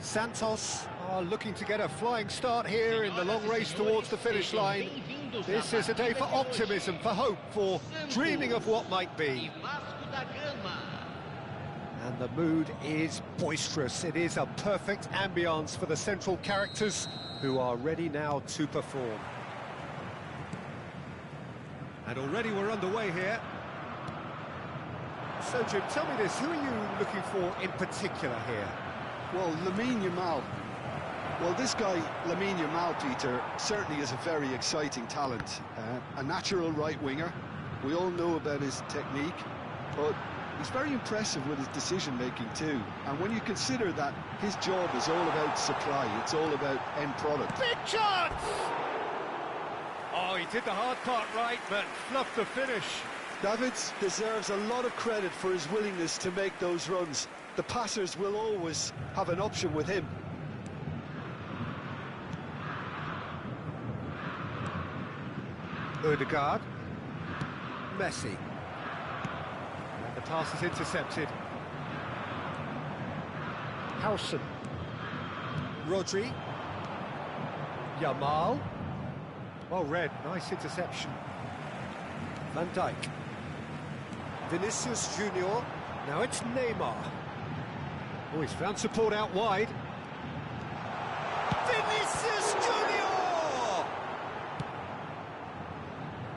Santos are looking to get a flying start here in the long race towards the finish line. This is a day for optimism, for hope, for dreaming of what might be. And the mood is boisterous. It is a perfect ambience for the central characters who are ready now to perform. And already we're underway here. So, Jim, tell me this, who are you looking for in particular here? Well, Lamine Yamal. Well, this guy, Lamine Yamal, Peter, certainly is a very exciting talent. A natural right winger. We all know about his technique, but he's very impressive with his decision-making too. And when you consider that his job is all about supply, it's all about end product. Big chance! Oh, he did the hard part right, but fluffed the finish. Davids deserves a lot of credit for his willingness to make those runs. The passers will always have an option with him. Odegaard. Messi. And the pass is intercepted. Howson. Rodri. Yamal. Well read, nice interception. Van Dijk. Vinicius Junior. Now it's Neymar. Oh, he's found support out wide. Vinicius Junior!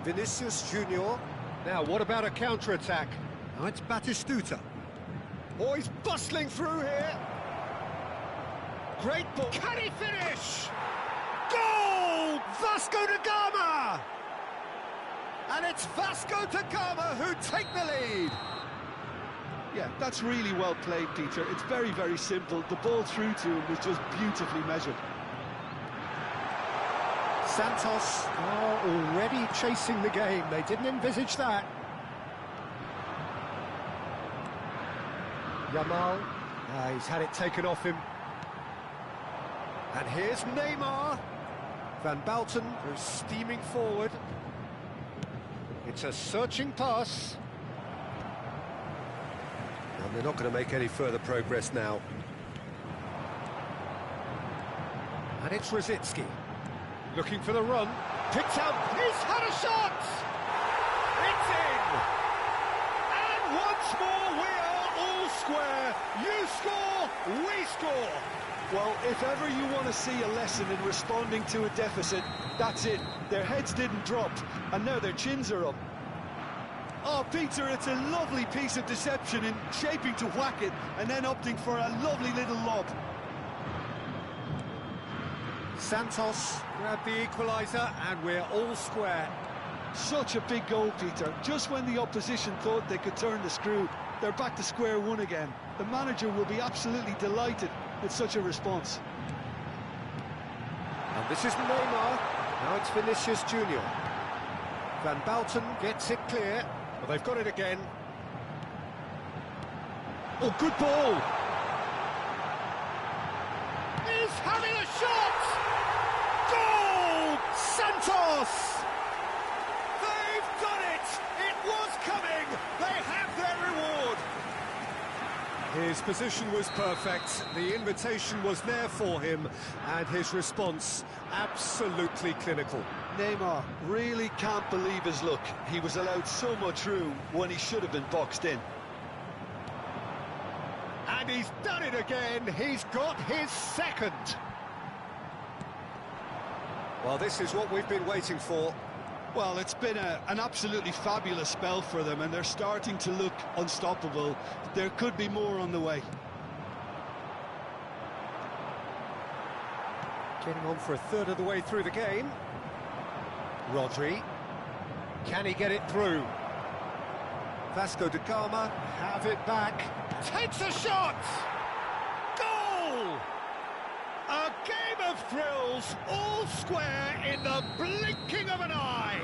Vinicius Junior. Now, what about a counter-attack? Now it's Batistuta. Oh, he's bustling through here. Great ball. Can he finish? Goal! Vasco da Gama! And it's Vasco da Gama who take the lead. Yeah, that's really well played, Peter. It's very, very simple. The ball through to him was just beautifully measured. Santos are already chasing the game. They didn't envisage that. Yamal, he's had it taken off him. And here's Neymar. Van Basten goes steaming forward. It's a searching pass. And they're not going to make any further progress now. And it's Rosicky. Looking for the run. Picked up. He's had a shot! It's in! And once more we are all square. You score, we score. Well, if ever you want to see a lesson in responding to a deficit, that's it. Their heads didn't drop, and now their chins are up. Oh, Peter, it's a lovely piece of deception in shaping to whack it and then opting for a lovely little lob. Santos grabbed the equaliser and we're all square. Such a big goal, Peter. Just when the opposition thought they could turn the screw, they're back to square one again. The manager will be absolutely delighted with such a response. And this is Neymar. Now it's Vinicius Junior. Van Basten gets it clear. Well, they've got it again. Oh, good ball! He's having a shot! Goal! Santos! They've done it! It was coming! They have their reward! His position was perfect, the invitation was there for him, and his response absolutely clinical. Neymar really can't believe his luck. He was allowed so much room when he should have been boxed in. And he's done it again, he's got his second. Well, this is what we've been waiting for. Well, it's been an absolutely fabulous spell for them, and they're starting to look unstoppable. There could be more on the way. Getting on for a third of the way through the game. Rodri. Can he get it through? Vasco da Gama have it back. Takes a shot! Goal! A game of thrills, all square in the blinking of an eye.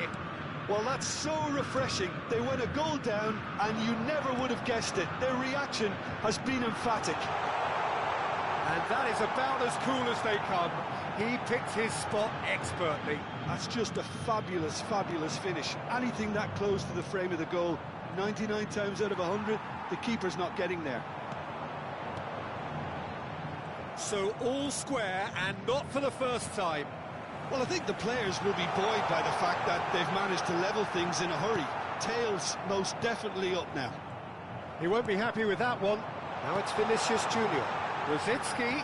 Well, that's so refreshing. They went a goal down, and you never would have guessed it. Their reaction has been emphatic. And that is about as cool as they come. He picked his spot expertly. That's just a fabulous, fabulous finish. Anything that close to the frame of the goal, 99 times out of 100, the keeper's not getting there. So all square and not for the first time. Well, I think the players will be buoyed by the fact that they've managed to level things in a hurry. Tails most definitely up now. He won't be happy with that one. Now it's Vinicius Junior. Rosicki.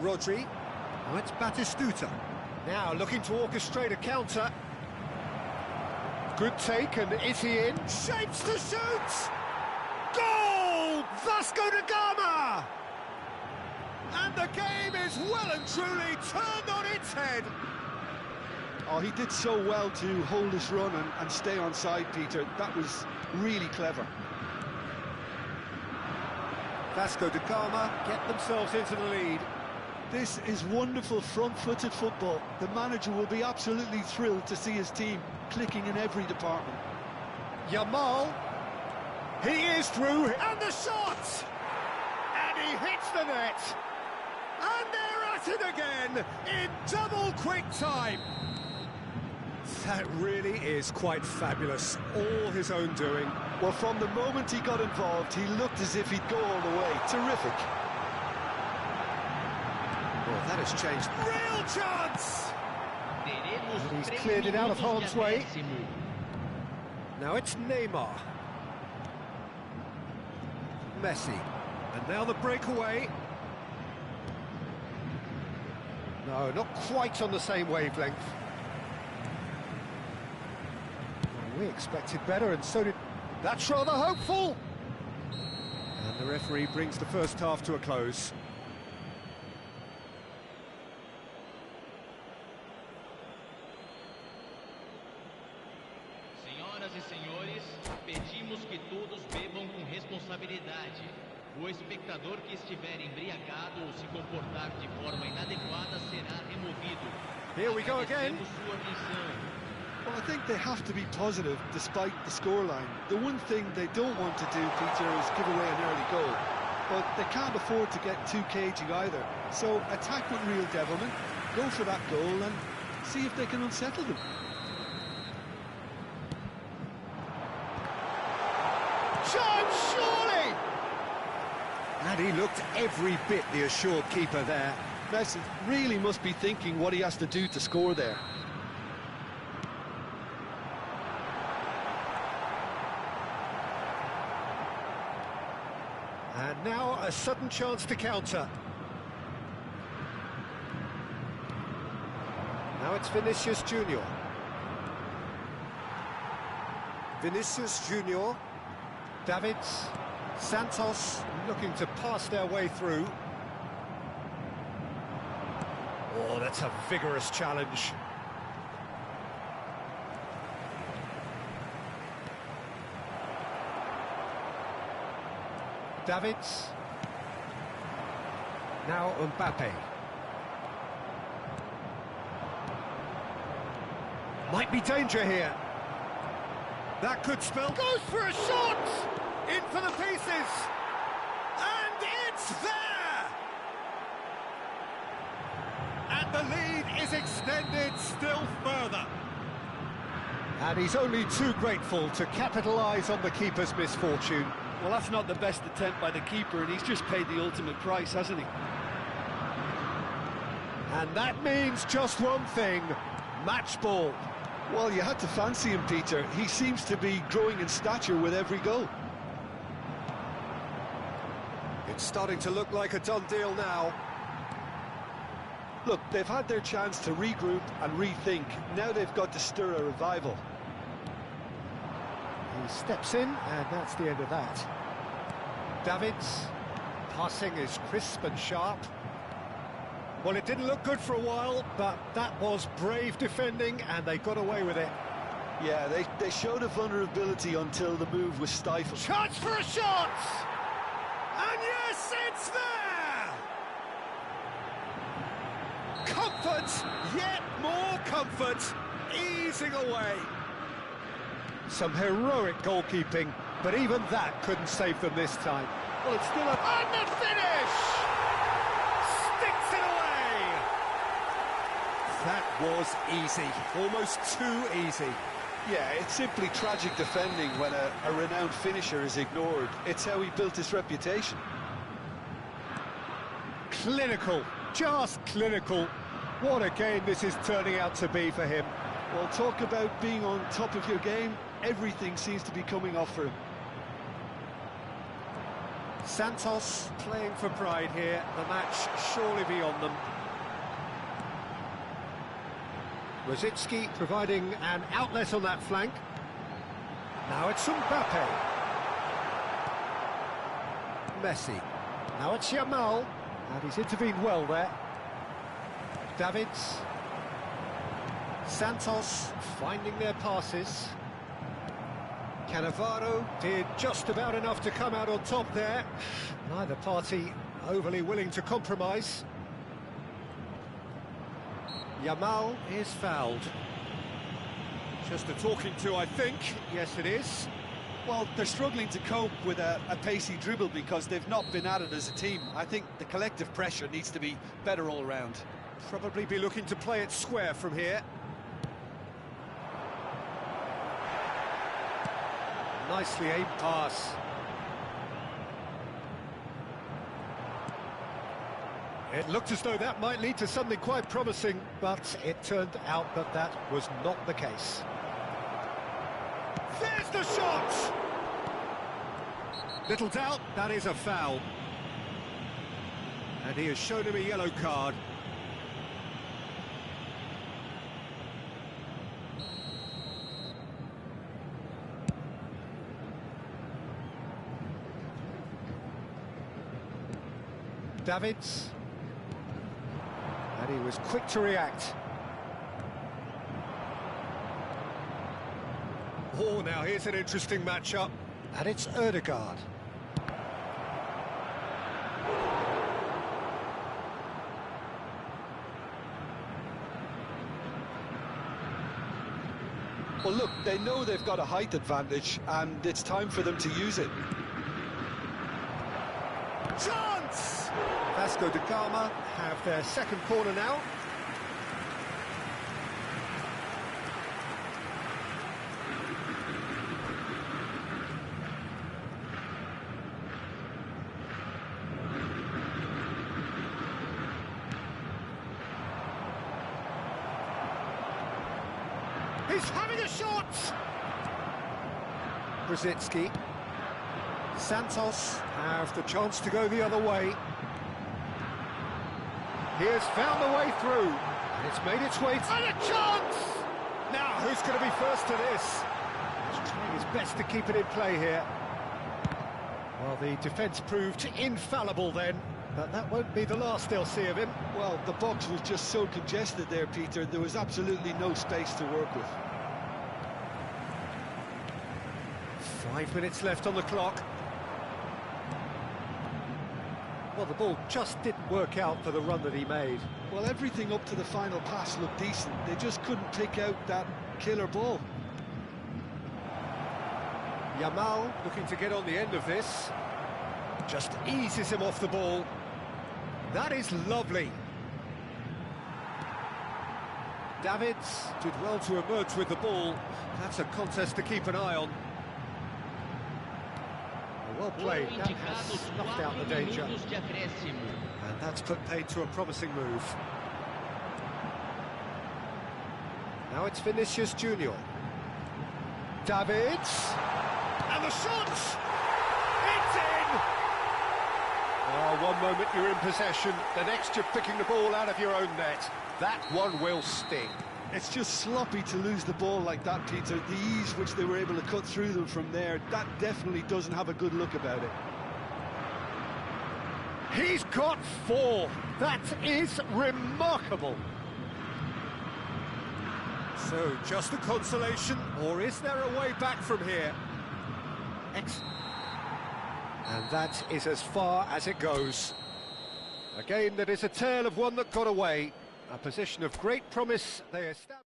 Rodri. Now it's Batistuta. Now looking to orchestrate a counter. Good take, and is he in? Shapes to shoot! Goal! Vasco da Gama! And the game is well and truly turned on its head. Oh, he did so well to hold his run and stay on side, Peter. That was really clever. Vasco da Gama get themselves into the lead. This is wonderful front-footed football. The manager will be absolutely thrilled to see his team clicking in every department. Yamal, he is through, and the shot! And he hits the net! And they're at it again, in double quick time! That really is quite fabulous, all his own doing. Well, from the moment he got involved, he looked as if he'd go all the way. Terrific. Well, that has changed. Real chance! And he's cleared it out of harm's way. Now it's Neymar. Messi. And now the breakaway. No, not quite on the same wavelength. Well, we expected better, and so did... That's rather hopeful! And the referee brings the first half to a close. Senhoras e senhores, pedimos que todos bebam com responsabilidade. O espectador que estiver embriagado ou se comportar de forma inadequada será removido. Here we go again. Sua atenção. Well, I think they have to be positive despite the scoreline. The one thing they don't want to do, Peter, is give away an early goal. But they can't afford to get too cagey either. So attack with real devilment, go for that goal and see if they can unsettle them. Chance, surely! And he looked every bit the assured keeper there. Messi really must be thinking what he has to do to score there. And now a sudden chance to counter. Now it's Vinicius Junior. Vinicius Junior. Davids. Santos looking to pass their way through. Oh, that's a vigorous challenge. Davids. Now Mbappe. Might be danger here. That could spell... Goes for a shot! In for the pieces! And it's there! And the lead is extended still further. And he's only too grateful to capitalise on the keeper's misfortune. Well, that's not the best attempt by the keeper, and he's just paid the ultimate price, hasn't he? And that means just one thing, match ball. Well, you had to fancy him, Peter. He seems to be growing in stature with every goal. It's starting to look like a done deal now. Look, they've had their chance to regroup and rethink. Now they've got to stir a revival. He steps in, and that's the end of that. Davids, passing is crisp and sharp. Well, it didn't look good for a while, but that was brave defending, and they got away with it. Yeah, they showed a vulnerability until the move was stifled. Chance for a shot! And yes, it's there! Comfort, yet more comfort, easing away. Some heroic goalkeeping, but even that couldn't save them this time. Well, it's still a... And the finish! Sticks it away! That was easy, almost too easy. Yeah, it's simply tragic defending when a renowned finisher is ignored. It's how he built his reputation. Clinical, just clinical. What a game this is turning out to be for him. Well, talk about being on top of your game. Everything seems to be coming off for him. Santos playing for pride here. The match surely beyond them. Rosicki providing an outlet on that flank. Now it's Mbappe. Messi. Now it's Yamal. And he's intervened well there. Davids. Santos finding their passes. Cannavaro did just about enough to come out on top there. Neither party overly willing to compromise. Yamal is fouled. Just a talking to, I think. Yes, it is. Well, they're struggling to cope with a pacey dribble because they've not been at it as a team. I think the collective pressure needs to be better all round. Probably be looking to play it square from here. Nicely aimed pass. It looked as though that might lead to something quite promising, but it turned out that that was not the case. There's the shot! Little doubt, that is a foul. And he has shown him a yellow card. Davids. And he was quick to react. Oh, now here's an interesting matchup. And it's Ødegaard. Well, look, they know they've got a height advantage, and it's time for them to use it. Chance! Vasco da Gama have their second corner now. He's having a shot! Rosicki. Santos have the chance to go the other way. He has found the way through, and it's made its way to a chance! Now, who's going to be first to this? He's trying his best to keep it in play here. Well, the defence proved infallible then, but that won't be the last they'll see of him. Well, the box was just so congested there, Peter. There was absolutely no space to work with. 5 minutes left on the clock. Well, the ball just didn't work out for the run that he made. Well, everything up to the final pass looked decent. They just couldn't pick out that killer ball. Yamal looking to get on the end of this. Just eases him off the ball. That is lovely. Davids did well to emerge with the ball. That's a contest to keep an eye on. Well played, that has snuffed out the danger. And that's put paid to a promising move. Now it's Vinicius Junior. Davids! And the shot! It's in! Oh, one moment you're in possession, the next you're picking the ball out of your own net. That one will sting. It's just sloppy to lose the ball like that, Peter. The ease which they were able to cut through them from there, that definitely doesn't have a good look about it. He's got 4. That is remarkable. So, just a consolation, or is there a way back from here? Excellent. And that is as far as it goes. A game that is a tale of one that got away. A position of great promise they established.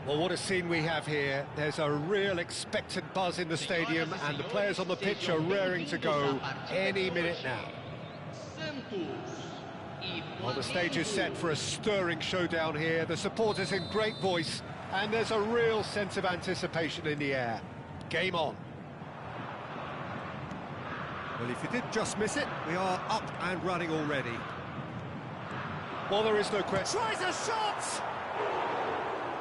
Well, what a scene we have here. There's a real expectant buzz in the stadium, and the players on the pitch are raring to go any minute now. Well, the stage is set for a stirring showdown here. The supporters in great voice, and there's a real sense of anticipation in the air. Game on. Well, if you did just miss it, we are up and running already. Well, there is no question. Tries a shot!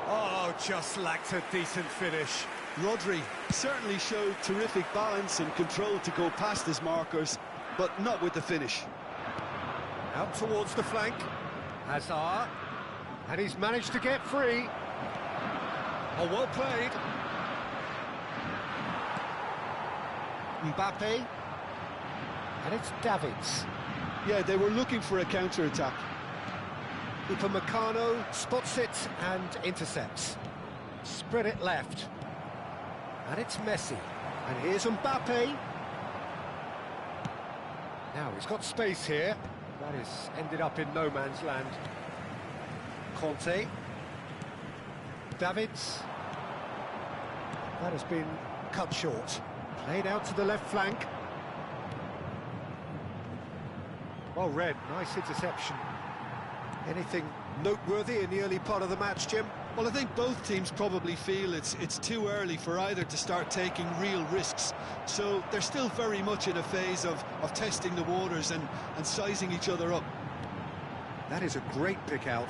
Oh, just lacked a decent finish. Rodri certainly showed terrific balance and control to go past his markers, but not with the finish. Out towards the flank. Hazard. And he's managed to get free. Oh, well played. Mbappe. And it's Davids. Yeah, they were looking for a counter-attack. Upamecano spots it and intercepts. Spread it left. And it's Messi. And here's Mbappe. Now he's got space here. That is ended up in no man's land. Conte. Davids. That has been cut short. Played out to the left flank. Well read, nice interception. Anything noteworthy in the early part of the match, Jim? Well, I think both teams probably feel it's too early for either to start taking real risks. So they're still very much in a phase of testing the waters and sizing each other up. That is a great pick out.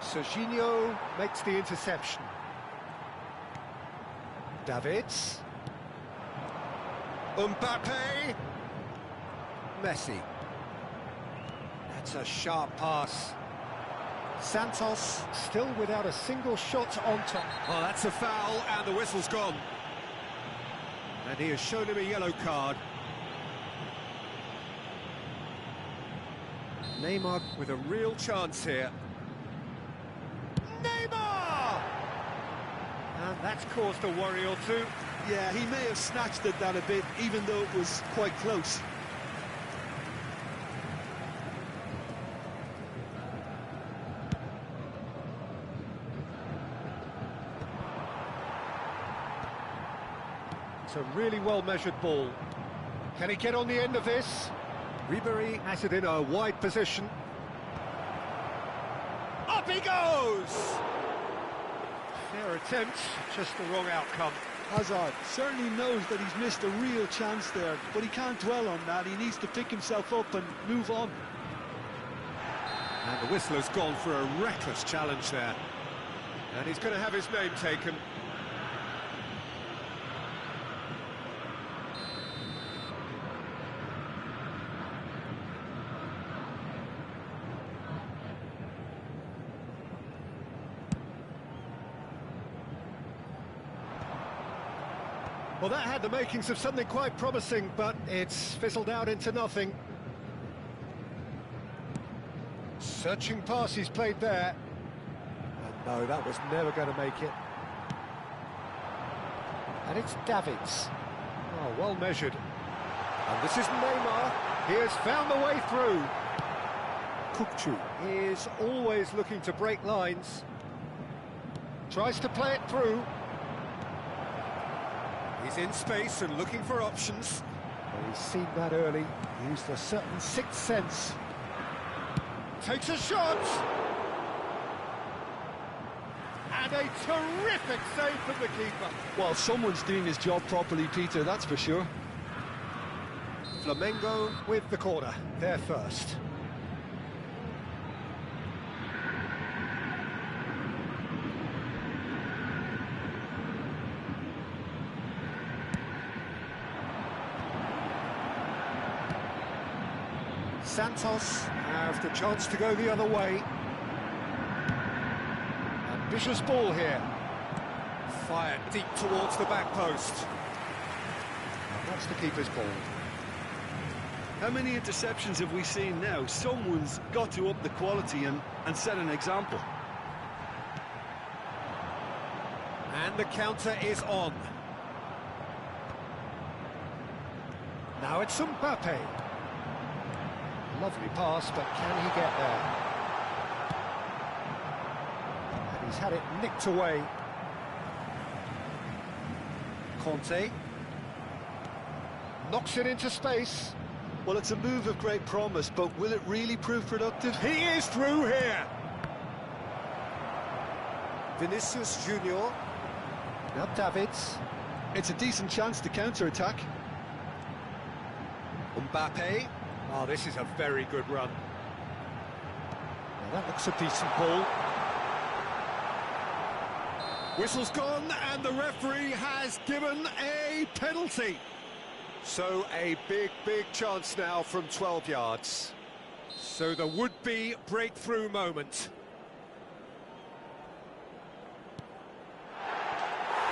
Serginho makes the interception. Davids. Mbappe. Messi. That's a sharp pass. Santos still without a single shot on top. Oh, that's a foul, and the whistle's gone. And he has shown him a yellow card. Neymar with a real chance here. Neymar! And that's caused a worry or two. Yeah, he may have snatched at that a bit, even though it was quite close. It's a really well-measured ball. Can he get on the end of this? Ribéry has it in a wide position. Up he goes! Fair attempt, just the wrong outcome. Hazard certainly knows that he's missed a real chance there, but he can't dwell on that. He needs to pick himself up and move on. And the whistler's gone for a reckless challenge there. And he's going to have his name taken. Well, that had the makings of something quite promising, but it's fizzled out into nothing. Searching pass he's played there. And no, that was never going to make it. And it's Davids. Oh, well measured. And this is Neymar. He has found the way through. Kukçu is always looking to break lines. Tries to play it through. He's in space and looking for options. Well, he's seen that early, used a certain sixth sense. Takes a shot! And a terrific save from the keeper. Well, someone's doing his job properly, Peter, that's for sure. Flamengo with the corner, they're first. Santos have the chance to go the other way. Ambitious ball here. Fired deep towards the back post. And that's the keeper's ball. How many interceptions have we seen now? Someone's got to up the quality and set an example. And the counter is on. Now it's Mbappe. Lovely pass, but can he get there? And he's had it nicked away. Conte knocks it into space. Well, it's a move of great promise, but will it really prove productive? He is through here. Vinicius Junior. Now Davids. It's a decent chance to counter-attack. Mbappe. Oh, this is a very good run. Now that looks a decent ball. Whistle's gone, and the referee has given a penalty. So a big chance now from 12 yards. So the would-be breakthrough moment.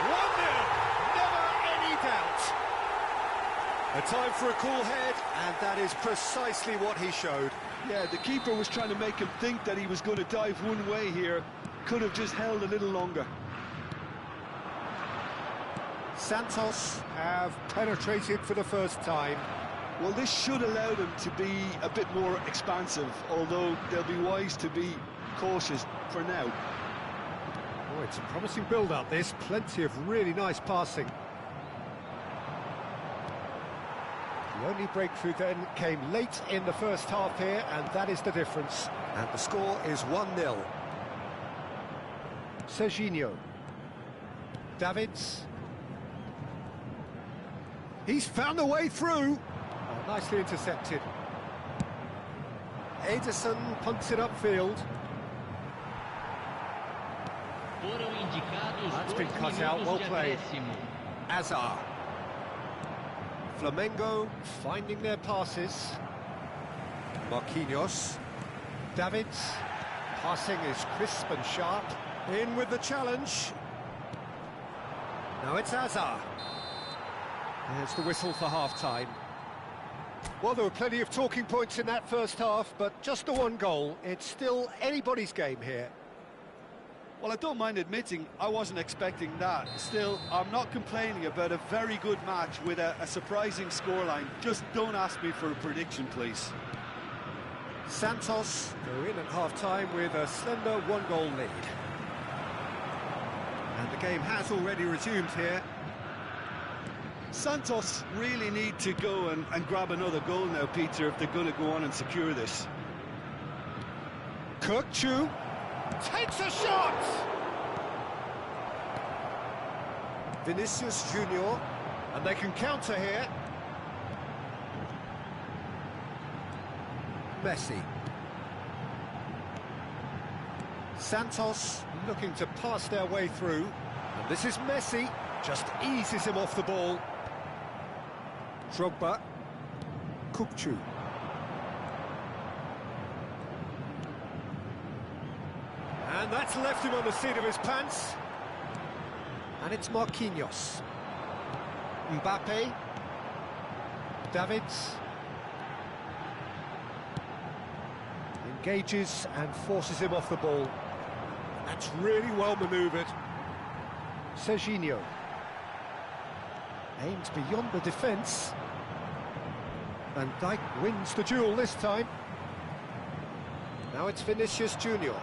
1-0, never any doubt. A time for a cool head, and that is precisely what he showed. Yeah, the keeper was trying to make him think that he was going to dive one way here. Could have just held a little longer. Santos have penetrated for the first time. Well, this should allow them to be a bit more expansive, although they'll be wise to be cautious for now. Oh, it's a promising build-up, this. Plenty of really nice passing. The only breakthrough then came late in the first half here, and that is the difference. And the score is 1-0. Serginho. Davids. He's found a way through. Oh, nicely intercepted. Ederson punts it upfield. That's been cut out, well played. Azar. Flamengo finding their passes. Marquinhos. Davids. Passing is crisp and sharp. In with the challenge. Now it's Azar. There's the whistle for half-time. Well, there were plenty of talking points in that first half, but just the one goal. It's still anybody's game here. Well, I don't mind admitting I wasn't expecting that. Still, I'm not complaining about a very good match with a surprising scoreline. Just don't ask me for a prediction, please. Santos go in at half-time with a slender one-goal lead. And the game has already resumed here. Santos really need to go and grab another goal now, Peter, if they're going to go on and secure this. Kirkchu takes a shot! Vinicius Junior, and they can counter here. Messi. Santos looking to pass their way through. And this is Messi, just eases him off the ball. Drogba. Kirkchu. And that's left him on the seat of his pants. And it's Marquinhos. Mbappe. Davids. Engages and forces him off the ball. That's really well manoeuvred. Serginho. Aims beyond the defence. Van Dijk wins the duel this time. Now it's Vinicius Junior.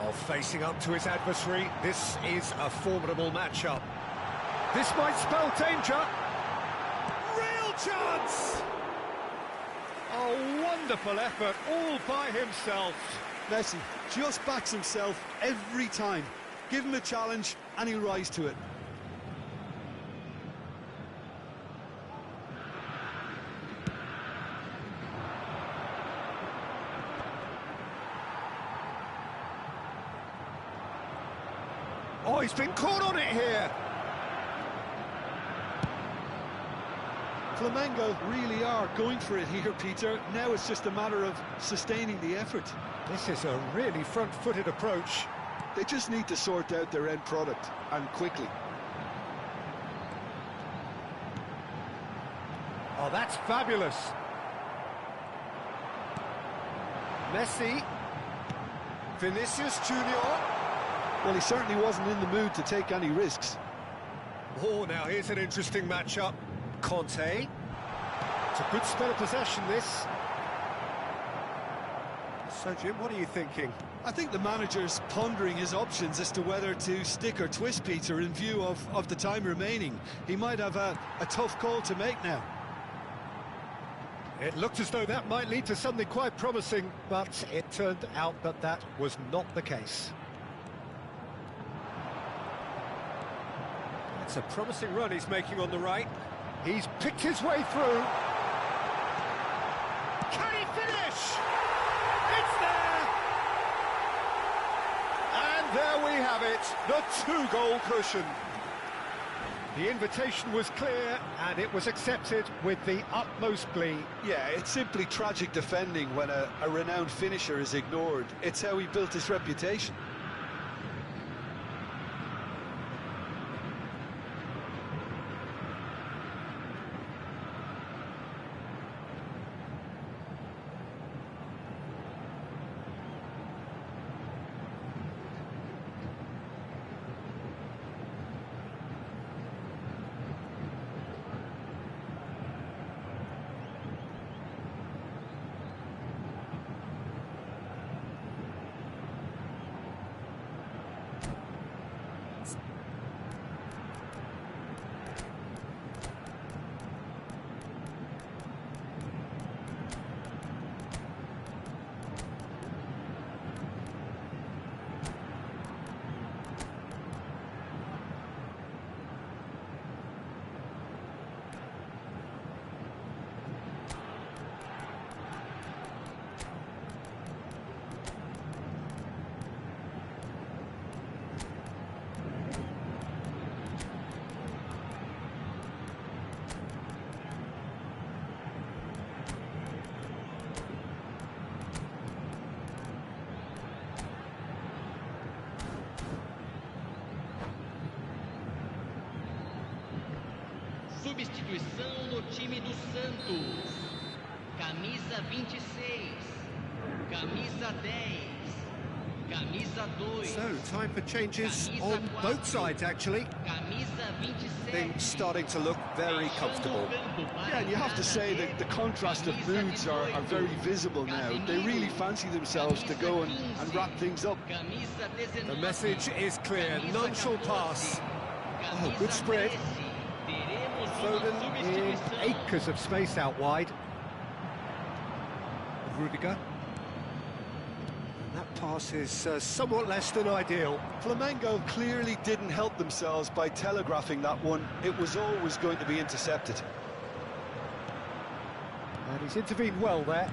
Oh, facing up to his adversary. This is a formidable matchup. This might spell danger. Real chance! A wonderful effort all by himself. Messi just backs himself every time. Give him a challenge and he'll rise to it. Oh, he's been caught on it here. Flamengo really are going for it here, Peter. Now it's just a matter of sustaining the effort. This is a really front-footed approach. They just need to sort out their end product, and quickly. Oh, that's fabulous. Messi. Vinicius Junior. Well, he certainly wasn't in the mood to take any risks. Oh, now here's an interesting matchup. Conte. It's a good spell of possession, this. So, Jim, what are you thinking? I think the manager's pondering his options as to whether to stick or twist Peter in view of the time remaining. He might have a tough call to make now. It looked as though that might lead to something quite promising, but it turned out that that was not the case. It's a promising run he's making on the right. He's picked his way through. Can he finish? It's there! And there we have it, the two-goal cushion. The invitation was clear, and it was accepted with the utmost glee. Yeah, it's simply tragic defending when a renowned finisher is ignored. It's how he built his reputation. Substituição no time do Santos. Camisa 26, camisa 10, camisa 2. So, time for changes on both sides, actually. Camisa 26. Things starting to look very comfortable. Yeah, and you have to say that the contrast of moods are very visible now. They really fancy themselves to go and wrap things up. The message is clear, none shall pass. Oh, good spread. Foden in acres of space out wide. Rudiger. That pass is somewhat less than ideal. Flamengo clearly didn't help themselves by telegraphing that one. It was always going to be intercepted. And he's intervened well there.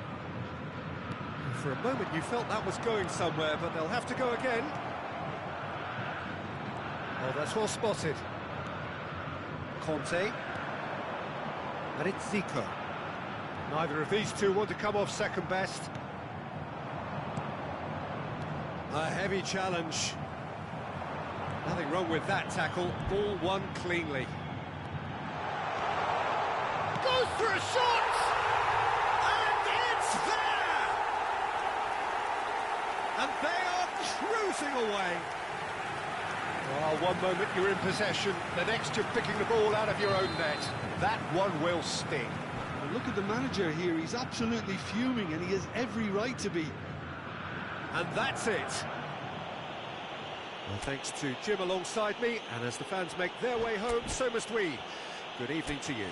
For a moment you felt that was going somewhere, but they'll have to go again. Oh, that's well spotted. Conte. And it's Zico. Neither of these two want to come off second best. A heavy challenge. Nothing wrong with that tackle. Ball won cleanly. Goes for a shot! And it's there! And they are cruising away. Oh, one moment you're in possession, the next you're picking the ball out of your own net. That one will sting. And look at the manager here, he's absolutely fuming and he has every right to be. And that's it. Well, thanks to Jim alongside me, and as the fans make their way home, so must we. Good evening to you.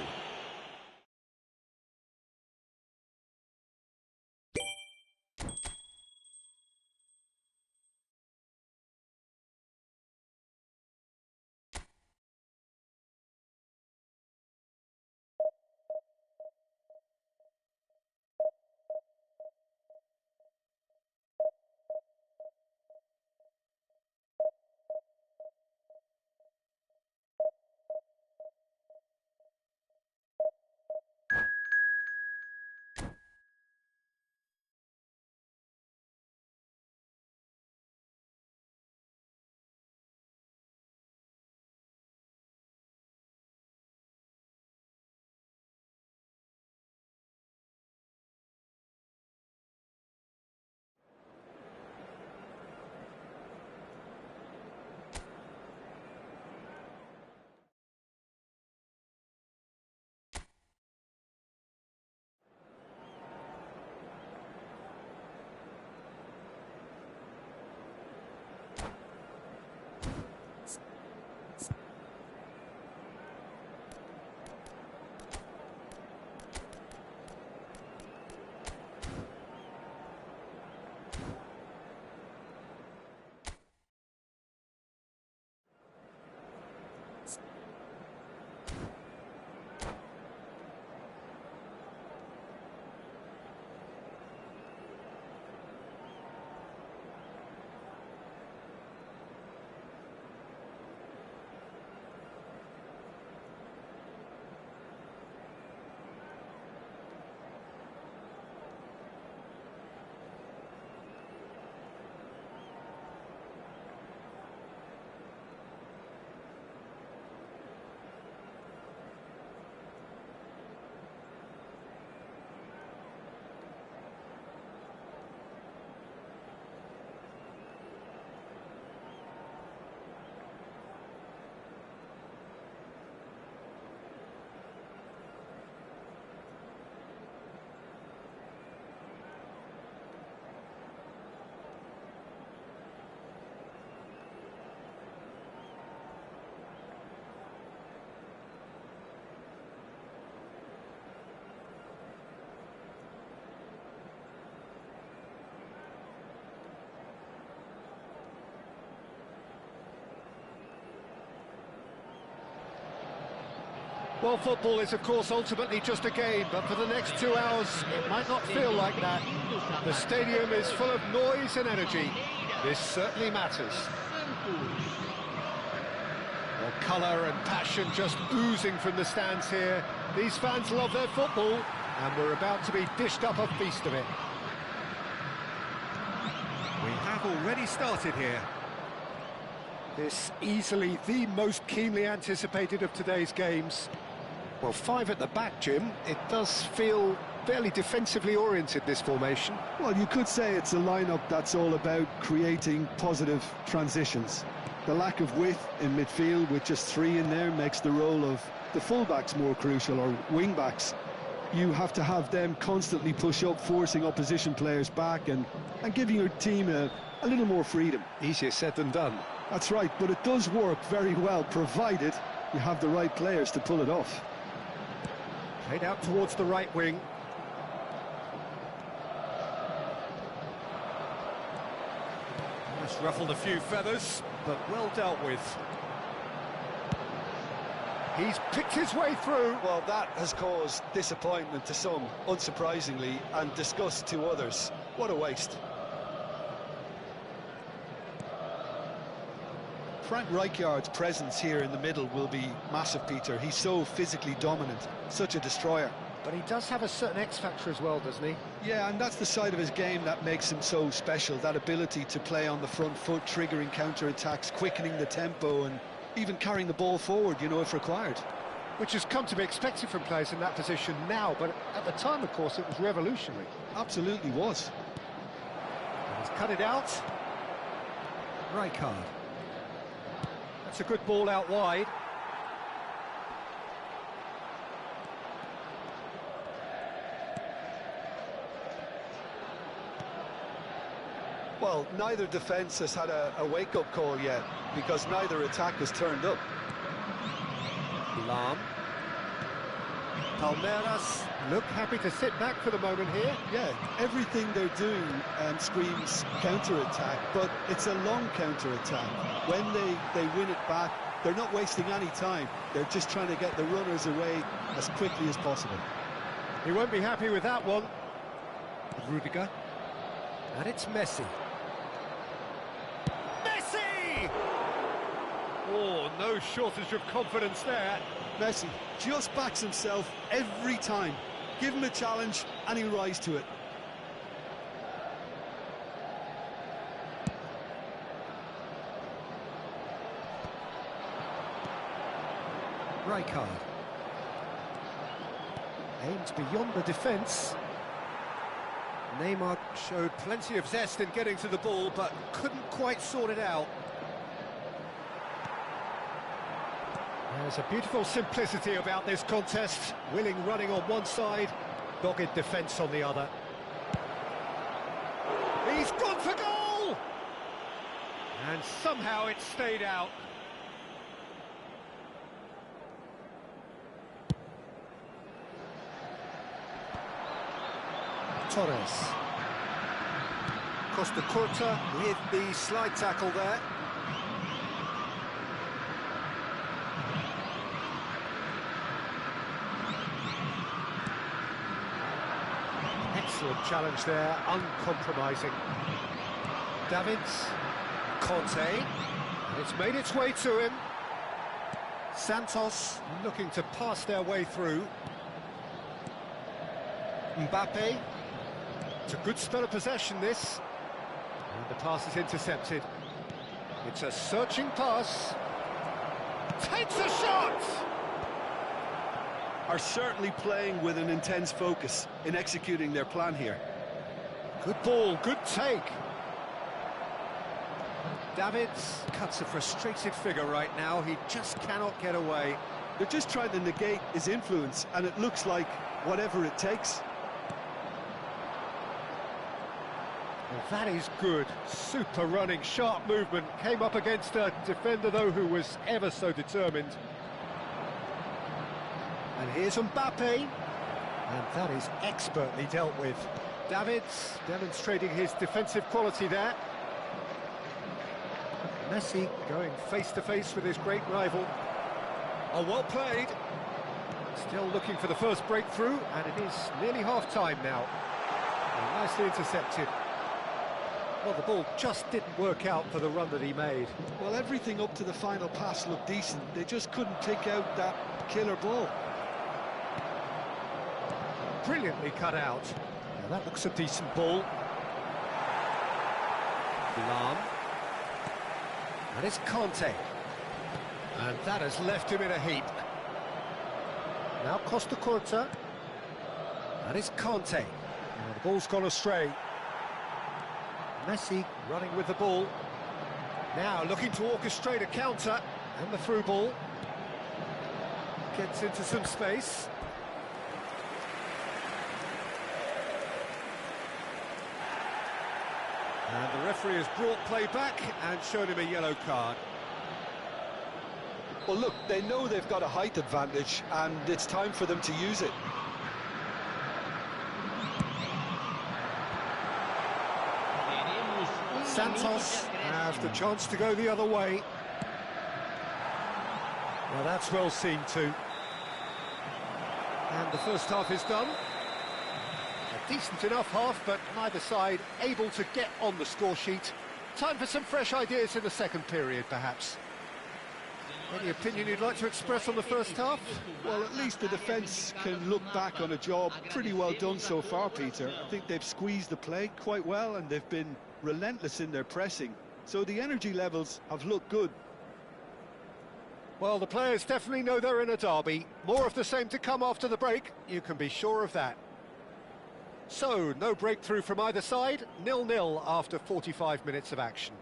Well, football is, of course, ultimately just a game, but for the next 2 hours, it might not feel like that. The stadium is full of noise and energy. This certainly matters. Well, colour and passion just oozing from the stands here. These fans love their football, and we're about to be dished up a feast of it. We have already started here. This easily the most keenly anticipated of today's games. Well, 5 at the back, Jim. It does feel fairly defensively oriented, this formation. Well, you could say it's a lineup that's all about creating positive transitions. The lack of width in midfield with just 3 in there makes the role of the fullbacks more crucial, or wing-backs. You have to have them constantly push up, forcing opposition players back and giving your team a little more freedom. Easier said than done. That's right, but it does work very well, provided you have the right players to pull it off. Played out towards the right wing. Just ruffled a few feathers, but well dealt with. He's picked his way through. Well, that has caused disappointment to some, unsurprisingly, and disgust to others. What a waste. Frank Rijkaard's presence here in the middle will be massive, Peter. He's so physically dominant, such a destroyer. But he does have a certain X-factor as well, doesn't he? Yeah, and that's the side of his game that makes him so special, that ability to play on the front foot, triggering counter-attacks, quickening the tempo, and even carrying the ball forward, you know, if required. Which has come to be expected from players in that position now, but at the time, of course, it was revolutionary. Absolutely was. He's cut it out. Rijkaard. That's a good ball out wide. Well, neither defence has had a wake-up call yet, because neither attack has turned up. Lam. Palmeiras look happy to sit back for the moment here. Yeah, everything they're doing screams counter-attack, but it's a long counter-attack. When they win it back, they're not wasting any time. They're just trying to get the runners away as quickly as possible. He won't be happy with that one. Rudiger. And it's Messi. Messi! Oh, no shortage of confidence there. Messi just backs himself every time. Give him a challenge and he'll rise to it. Rijkaard. Aimed beyond the defence. Neymar showed plenty of zest in getting to the ball, but couldn't quite sort it out. There's a beautiful simplicity about this contest. Willing running on one side, dogged defence on the other. He's gone for goal! And somehow it stayed out. Torres. Costa Curta with the slide tackle there. Excellent challenge there, uncompromising. Davids, Conte, and it's made its way to him. Santos looking to pass their way through. Mbappe. It's a good spell of possession, this. And the pass is intercepted. It's a searching pass. Takes a shot! Are certainly playing with an intense focus in executing their plan here. Good ball, good take. Davids cuts a frustrated figure right now. He just cannot get away. They're just trying to negate his influence, and it looks like whatever it takes. Well, that is good. Super running, sharp movement. Came up against a defender, though, who was ever so determined. And here's Mbappe. And that is expertly dealt with. Davids demonstrating his defensive quality there. Messi going face-to-face with his great rival. Oh, well played. Still looking for the first breakthrough, and it is nearly half-time now. And nicely intercepted. Well, the ball just didn't work out for the run that he made. Well, everything up to the final pass looked decent. They just couldn't pick out that killer ball. Brilliantly cut out. Now that looks a decent ball. Lam. And it's Conte. And that has left him in a heap. Now Costa Curta. That is Conte. Now the ball's gone astray. Messi running with the ball. Now looking to orchestrate a counter. And the through ball. Gets into some space. And the referee has brought play back and shown him a yellow card. Well, look, they know they've got a height advantage, and it's time for them to use it. Santos has the chance to go the other way. Well, that's well seen too. And the first half is done. A decent enough half, but neither side able to get on the score sheet. Time for some fresh ideas in the second period, perhaps. Any opinion you'd like to express on the first half? Well, at least the defence can look back on a job pretty well done so far, Peter. I think they've squeezed the play quite well, and they've been relentless in their pressing. So the energy levels have looked good. Well, the players definitely know they're in a derby. More of the same to come after the break, you can be sure of that. So, no breakthrough from either side, 0-0 after 45 minutes of action.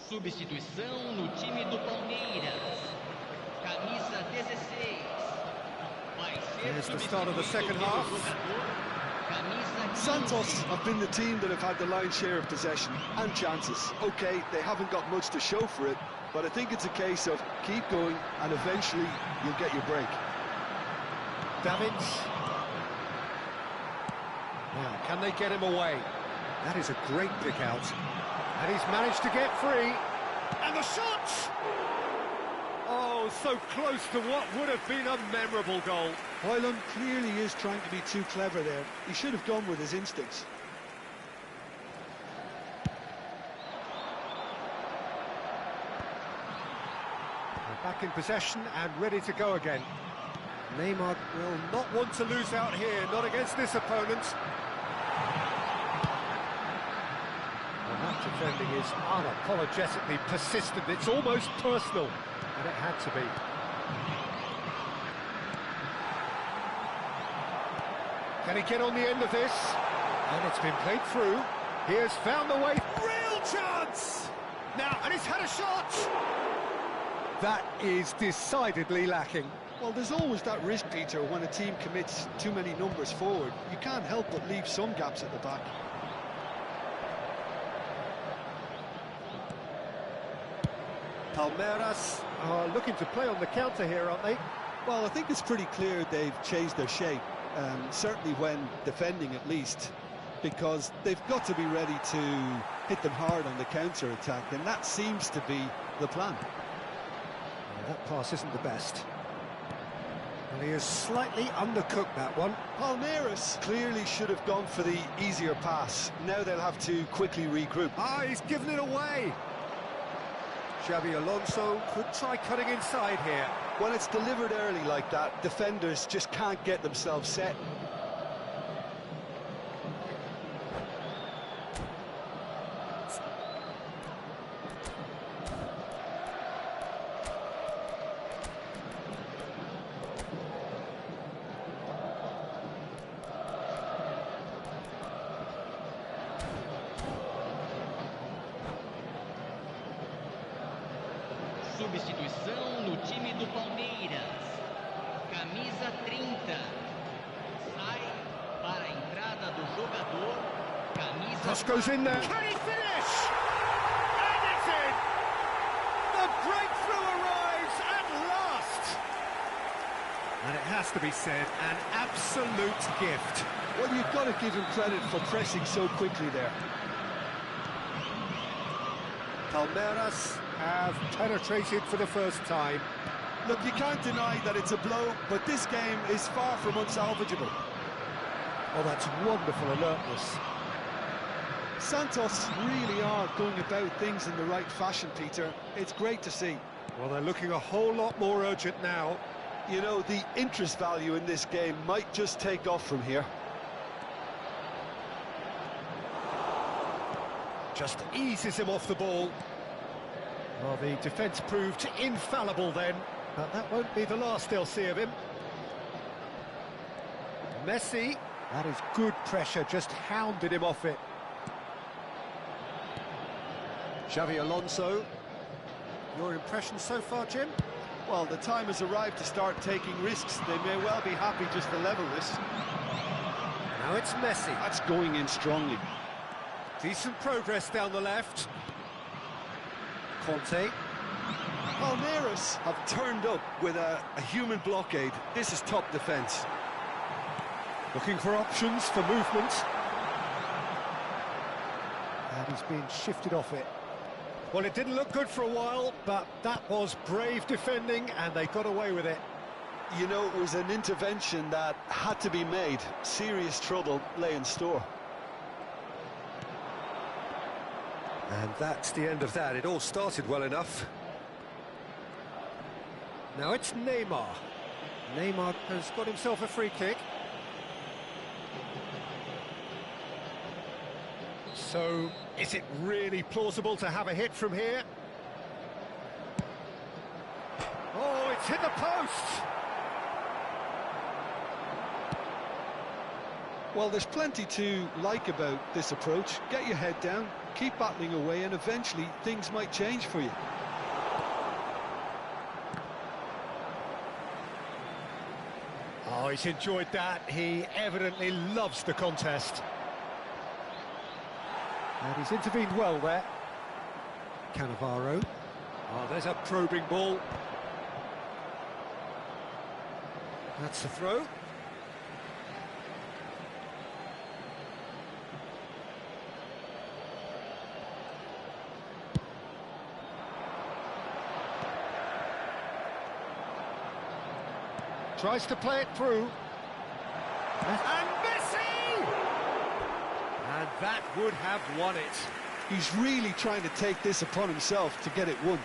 Substituição no time do Palmeiras. Camisa 16. Vai ser Here's the start of the second half. Santos have been the team that have had the lion's share of possession and chances. OK, they haven't got much to show for it, but I think it's a case of keep going and eventually you'll get your break. Davids. Now, can they get him away? That is a great pick out. And he's managed to get free. And the shot! Oh, so close to what would have been a memorable goal. Højlund clearly is trying to be too clever there. He should have gone with his instincts. They're back in possession and ready to go again. Neymar will not want to lose out here, not against this opponent. That defending is unapologetically persistent. It's almost personal, and it had to be. Can he get on the end of this? And it's been played through. He has found the way. Real chance! Now, and he's had a shot! That is decidedly lacking. Well, there's always that risk, Peter, when a team commits too many numbers forward. You can't help but leave some gaps at the back. Palmeiras are looking to play on the counter here, aren't they? Well, I think it's pretty clear they've changed their shape, certainly when defending at least, because they've got to be ready to hit them hard on the counter-attack, and that seems to be the plan. Well, that pass isn't the best. Well, he has slightly undercooked that one. Palmeiras clearly should have gone for the easier pass. Now they'll have to quickly regroup. Ah, he's given it away. Xabi Alonso could try cutting inside here. When it's delivered early like that, defenders just can't get themselves set. Substituição no time do Palmeiras. Camisa 30. Sai para a entrada do jogador. Camisa... Cross goes in there. Can he finish? And it's in! The breakthrough arrives at last! And it has to be said, an absolute gift. Well, you've got to give him credit for pressing so quickly there. Palmeiras have penetrated for the first time. Look, you can't deny that it's a blow, but this game is far from unsalvageable. Oh, that's wonderful alertness. Santos really are going about things in the right fashion, Peter. It's great to see. Well, they're looking a whole lot more urgent now. You know, the interest value in this game might just take off from here. Just eases him off the ball. Well, the defence proved infallible then, but that won't be the last they'll see of him. Messi, that is good pressure, just hounded him off it. Xavi Alonso, your impression so far, Jim? Well, the time has arrived to start taking risks. They may well be happy just to level this. Now it's Messi. That's going in strongly. Decent progress down the left. Conte. Palmeiras have turned up with a human blockade. This is top defence. Looking for options for movement. And he's being shifted off it. Well, it didn't look good for a while, but that was brave defending, and they got away with it. You know, it was an intervention that had to be made. Serious trouble lay in store. And that's the end of that. It all started well enough. Now it's Neymar. Neymar has got himself a free kick. So, is it really plausible to have a hit from here? Oh, it's hit the post! Well, there's plenty to like about this approach. Get your head down, keep battling away, and eventually things might change for you. Oh, he's enjoyed that. He evidently loves the contest. And he's intervened well there. Cannavaro. Oh, there's a probing ball. That's the throw. Tries to play it through. And Messi! And that would have won it. He's really trying to take this upon himself to get it won.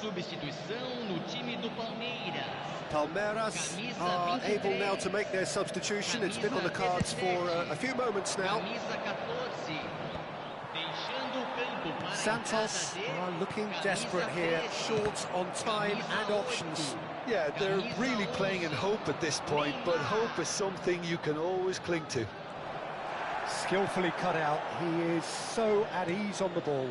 Substituição no time do Palmeiras. Palmeiras are able now to make their substitution. It's been on the cards for a few moments now. Santos are looking desperate here, short on time and options. Yeah, they're really playing in hope at this point, but hope is something you can always cling to. Skillfully cut out. He is so at ease on the ball.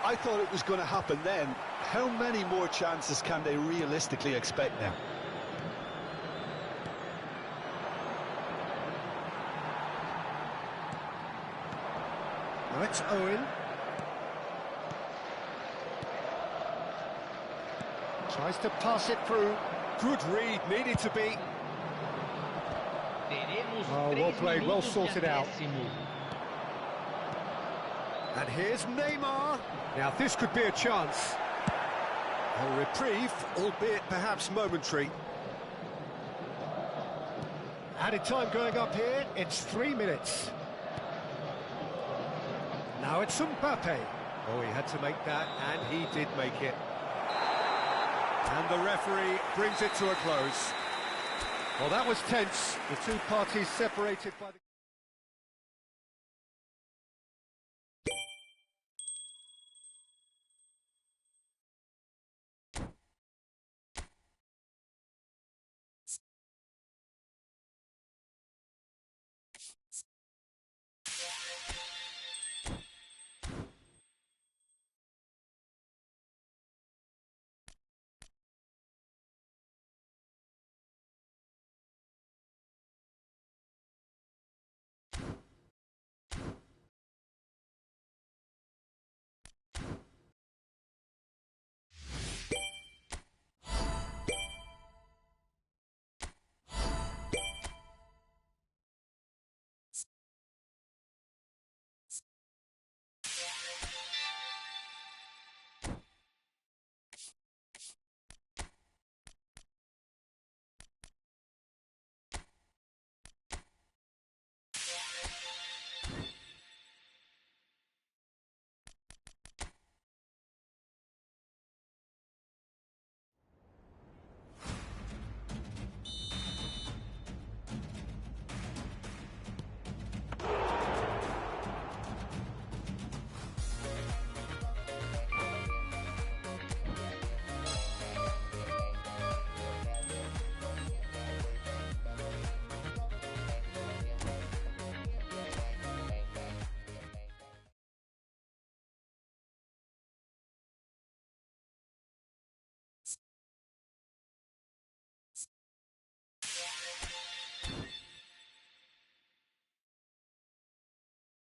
I thought it was going to happen then. How many more chances can they realistically expect now? Now it's Owen. Tries to pass it through. Good read, needed to be. Oh, well played, well sorted out. And here's Neymar. Now this could be a chance. A reprieve, albeit perhaps momentary. Added time going up here, it's 3 minutes. Now it's Mbappe. Oh, he had to make that, and he did make it. And the referee brings it to a close. Well, that was tense. The two parties separated by the...